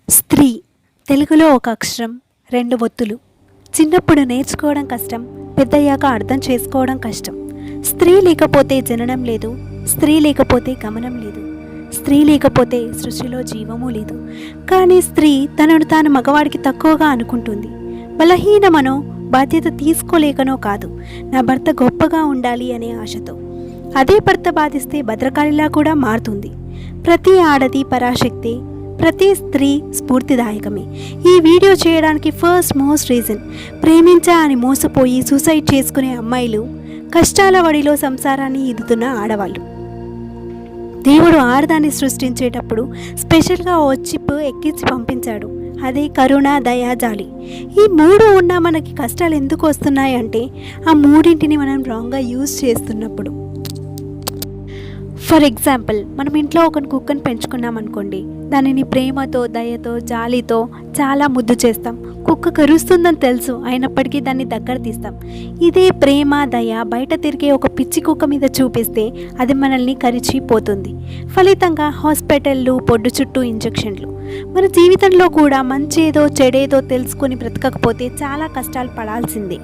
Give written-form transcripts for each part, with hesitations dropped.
స్త్రీ తెలుగులో ఒక అక్షరం, రెండు ఒత్తులు. చిన్నప్పుడు నేర్చుకోవడం కష్టం, పెద్దయ్యాక అర్థం చేసుకోవడం కష్టం. స్త్రీ లేకపోతే జననం లేదు, స్త్రీ లేకపోతే గమనం లేదు, స్త్రీ లేకపోతే సృష్టిలో జీవము లేదు. కానీ స్త్రీ తనను తాను మగవాడికి తక్కువగా అనుకుంటుంది. బలహీనమనో, బాధ్యత తీసుకోలేకనో కాదు, నా భర్త గొప్పగా ఉండాలి అనే ఆశతో. అదే భర్త బాధిస్తే భద్రకాళిలా కూడా మారుతుంది. ప్రతి ఆడది పరాశక్తి, ప్రతి స్త్రీ స్ఫూర్తిదాయకమే. ఈ వీడియో చేయడానికి మోస్ట్ రీజన్, ప్రేమించా అని మోసపోయి సూసైడ్ చేసుకునే అమ్మాయిలు, కష్టాల వడిలో సంసారాన్ని ఈదుతున్న ఆడవాళ్ళు. దేవుడు ఆడదాన్ని సృష్టించేటప్పుడు స్పెషల్గా ఓ చిప్ ఎక్కించి పంపించాడు. అదే కరుణ, దయ, జాలి. ఈ మూడు ఉన్నా మనకి కష్టాలు ఎందుకు వస్తున్నాయి అంటే ఆ మూడింటిని మనం రాంగ్గా యూజ్ చేస్తున్నప్పుడు. ఫర్ ఎగ్జాంపుల్, మనం ఇంట్లో ఒక కుక్కను పెంచుకున్నాం అనుకోండి. దానిని ప్రేమతో, దయతో, జాలితో చాలా ముద్దు చేస్తాం. కుక్క కరుస్తుందని తెలుసు, అయినప్పటికీ దాన్ని దగ్గర తీస్తాం. ఇదే ప్రేమ, దయ బయట తిరిగే ఒక పిచ్చి కుక్క మీద చూపిస్తే అది మనల్ని కరిచిపోతుంది. ఫలితంగా హాస్పిటళ్ళు, పొడ్డు చుట్టూ ఇంజెక్షన్లు. మన జీవితంలో కూడా మంచేదో చెడేదో తెలుసుకొని బ్రతకకపోతే చాలా కష్టాలు పడాల్సిందే.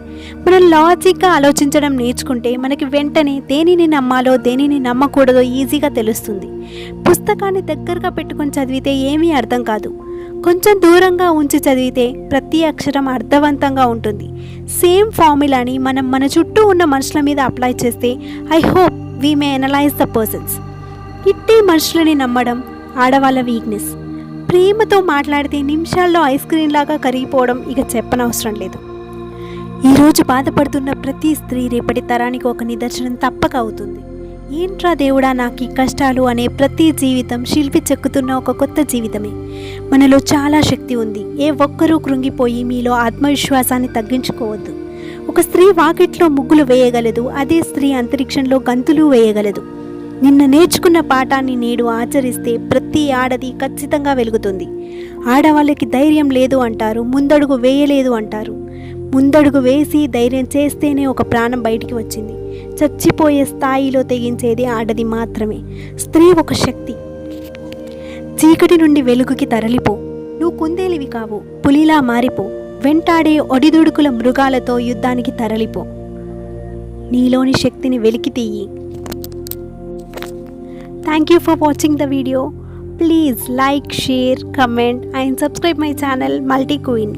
మనం లాజిక్గా ఆలోచించడం నేర్చుకుంటే మనకి వెంటనే దేనిని నమ్మాలో దేనిని నమ్మకూడదో ఈజీగా తెలుస్తుంది. పుస్తకాన్ని దగ్గరగా పెట్టుకొని చదివితే ఏమీ అర్థం కాదు. కొంచెం దూరంగా ఉంచి చదివితే ప్రతి అక్షరం అర్థవంతంగా ఉంటుంది. సేమ్ ఫార్ములాని మనం మన చుట్టూ ఉన్న మనుషుల మీద అప్లై చేస్తే I hope we may analyse the persons. ఇట్టి మనుషులని నమ్మడం ఆడవాళ్ళ వీక్నెస్. ప్రేమతో మాట్లాడితే నిమిషాల్లో ఐస్ క్రీమ్ లాగా కరిగిపోవడం ఇక చెప్పనవసరం లేదు. ఈరోజు బాధపడుతున్న ప్రతి స్త్రీ రేపటి తరానికి ఒక నిదర్శనం తప్పక అవుతుంది. ఏంట్రా దేవుడా నాకు ఈ కష్టాలు అనే ప్రతి జీవితం శిల్పి చెక్కుతున్న ఒక కొత్త జీవితమే. మనలో చాలా శక్తి ఉంది. ఏ ఒక్కరూ కృంగిపోయి మీలో ఆత్మవిశ్వాసాన్ని తగ్గించుకోవద్దు. ఒక స్త్రీ వాకిట్లో ముగ్గులు వేయగలదు, అదే స్త్రీ అంతరిక్షంలో గంతులు వేయగలదు. నిన్న నేర్చుకున్న పాఠాన్ని నేడు ఆచరిస్తే ప్రతి ఆడది ఖచ్చితంగా వెలుగుతుంది. ఆడవాళ్ళకి ధైర్యం లేదు అంటారు, ముందడుగు వేయలేదు అంటారు. ముందడుగు వేసి ధైర్యం చేస్తేనే ఒక ప్రాణం బయటికి వచ్చింది. చచ్చిపోయే స్థాయిలో తెగించేది ఆడది మాత్రమే. స్త్రీ ఒక శక్తి. చీకటి నుండి వెలుగుకి తరలిపో. నువ్వు కుందేలివి కావు, పులిలా మారిపో. వెంటాడే ఒడిదుడుకుల మృగాలతో యుద్ధానికి తరలిపో. నీలోని శక్తిని వెలికి తీయి. Thank you for watching the video. Please like, share, comment and subscribe my channel Multi Queen.